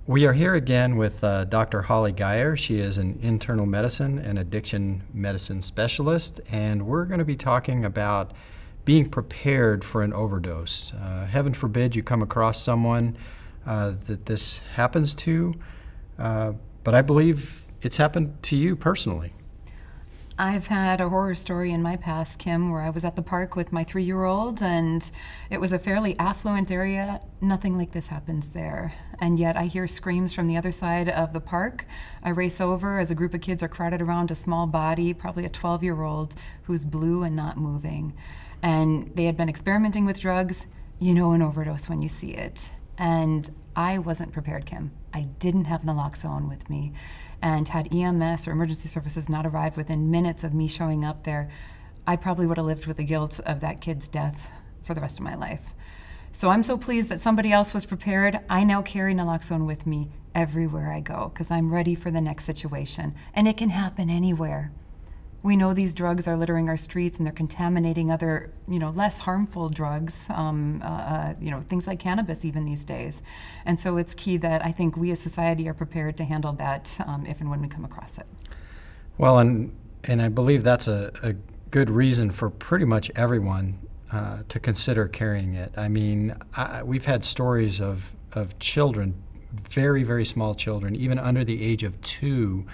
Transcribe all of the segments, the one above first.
We are here again with Dr. Holly Geyer. She is an internal medicine and addiction medicine specialist, and we're going to be talking about being prepared for an overdose. Heaven forbid you come across someone that this happens to, but I believe it's happened to you personally. I've had a horror story in my past, Kim, where I was at the park with my 3-year-old, and it was a fairly affluent area. Nothing like this happens there. And yet I hear screams from the other side of the park. I race over as a group of kids are crowded around a small body, probably a 12-year-old, who's blue and not moving. And they had been experimenting with drugs. You know an overdose when you see it. And I wasn't prepared, Kim. I didn't have Naloxone with me. And had EMS or emergency services not arrived within minutes of me showing up there, I probably would have lived with the guilt of that kid's death for the rest of my life. So I'm so pleased that somebody else was prepared. I now carry Naloxone with me everywhere I go because I'm ready for the next situation. And it can happen anywhere. We know these drugs are littering our streets and they're contaminating other, less harmful drugs, things like cannabis even these days. And so it's key that I think we as society are prepared to handle that if and when we come across it. Well, and I believe that's a good reason for pretty much everyone to consider carrying it. I mean, we've had stories of children, very, very small children, even under the age of 2,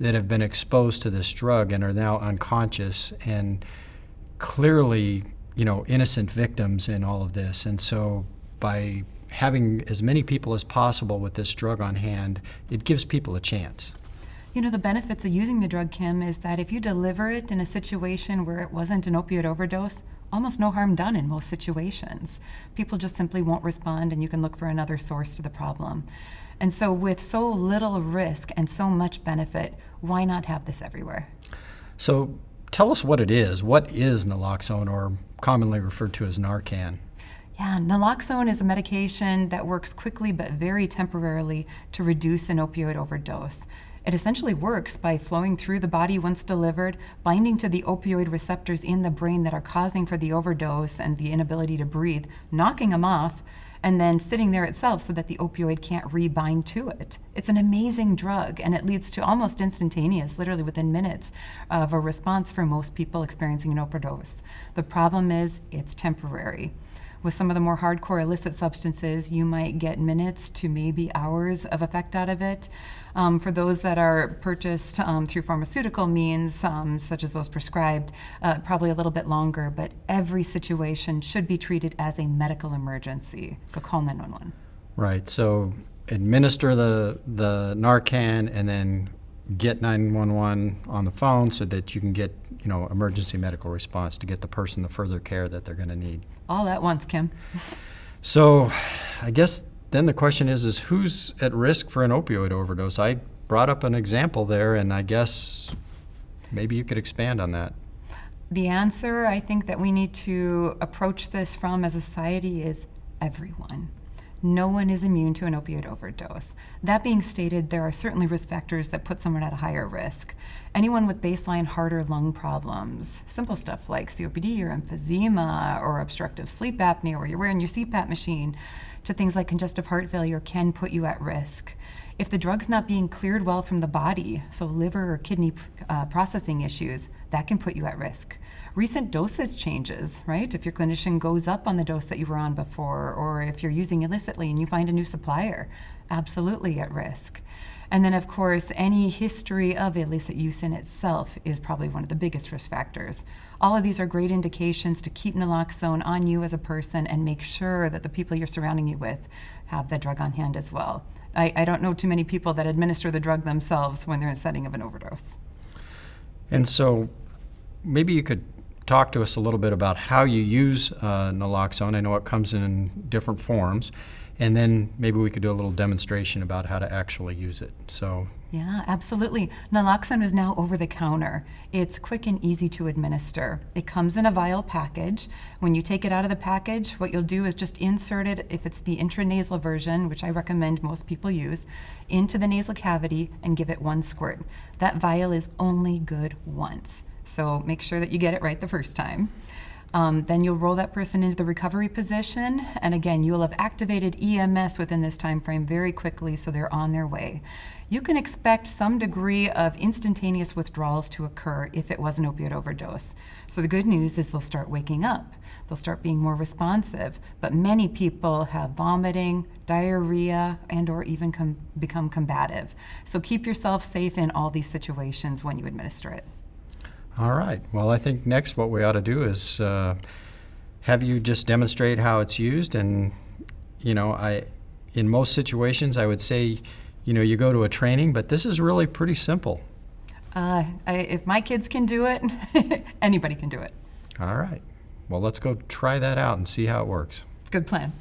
that have been exposed to this drug and are now unconscious and clearly, innocent victims in all of this. And so by having as many people as possible with this drug on hand, it gives people a chance. The benefits of using the drug, Kim, is that if you deliver it in a situation where it wasn't an opioid overdose, almost no harm done in most situations. People just simply won't respond, and you can look for another source to the problem. And so with so little risk and so much benefit, why not have this everywhere? So tell us what it is. What is Naloxone, or commonly referred to as Narcan? Yeah, Naloxone is a medication that works quickly but very temporarily to reduce an opioid overdose. It essentially works by flowing through the body once delivered, binding to the opioid receptors in the brain that are causing for the overdose and the inability to breathe, knocking them off, and then sitting there itself so that the opioid can't rebind to it. It's an amazing drug, and it leads to almost instantaneous, literally within minutes, of a response for most people experiencing an overdose. The problem is it's temporary. With some of the more hardcore illicit substances, you might get minutes to maybe hours of effect out of it. For those that are purchased through pharmaceutical means, such as those prescribed, probably a little bit longer, but every situation should be treated as a medical emergency. So call 911. Right, so administer the Narcan and then get 911 on the phone so that you can get, emergency medical response to get the person the further care that they're going to need. All at once, Kim. So I guess then the question is who's at risk for an opioid overdose? I brought up an example there, and I guess maybe you could expand on that. The answer I think that we need to approach this from as a society is everyone. No one is immune to an opioid overdose. That being stated, there are certainly risk factors that put someone at a higher risk. Anyone with baseline heart or lung problems, simple stuff like COPD or emphysema or obstructive sleep apnea, or you're wearing your CPAP machine, to things like congestive heart failure can put you at risk. If the drug's not being cleared well from the body, so liver or kidney processing issues, that can put you at risk. Recent dosage changes, right? If your clinician goes up on the dose that you were on before, or if you're using illicitly and you find a new supplier, absolutely at risk. And then, of course, any history of illicit use in itself is probably one of the biggest risk factors. All of these are great indications to keep Naloxone on you as a person and make sure that the people you're surrounding you with have that drug on hand as well. I don't know too many people that administer the drug themselves when they're in a setting of an overdose. And so maybe you could talk to us a little bit about how you use Naloxone. I know it comes in different forms. And then maybe we could do a little demonstration about how to actually use it. So yeah, absolutely. Naloxone is now over the counter. It's quick and easy to administer. It comes in a vial package. When you take it out of the package, what you'll do is just insert it, if it's the intranasal version, which I recommend most people use, into the nasal cavity and give it 1 squirt. That vial is only good once. So make sure that you get it right the first time. Then you'll roll that person into the recovery position, and again, you'll have activated EMS within this time frame very quickly, so they're on their way. You can expect some degree of instantaneous withdrawals to occur if it was an opioid overdose. So the good news is they'll start waking up. They'll start being more responsive, but many people have vomiting, diarrhea, and or even become combative. So keep yourself safe in all these situations when you administer it. All right. Well, I think next what we ought to do is have you just demonstrate how it's used. And, in most situations, I would say, you go to a training, but this is really pretty simple. If my kids can do it, anybody can do it. All right. Well, let's go try that out and see how it works. Good plan.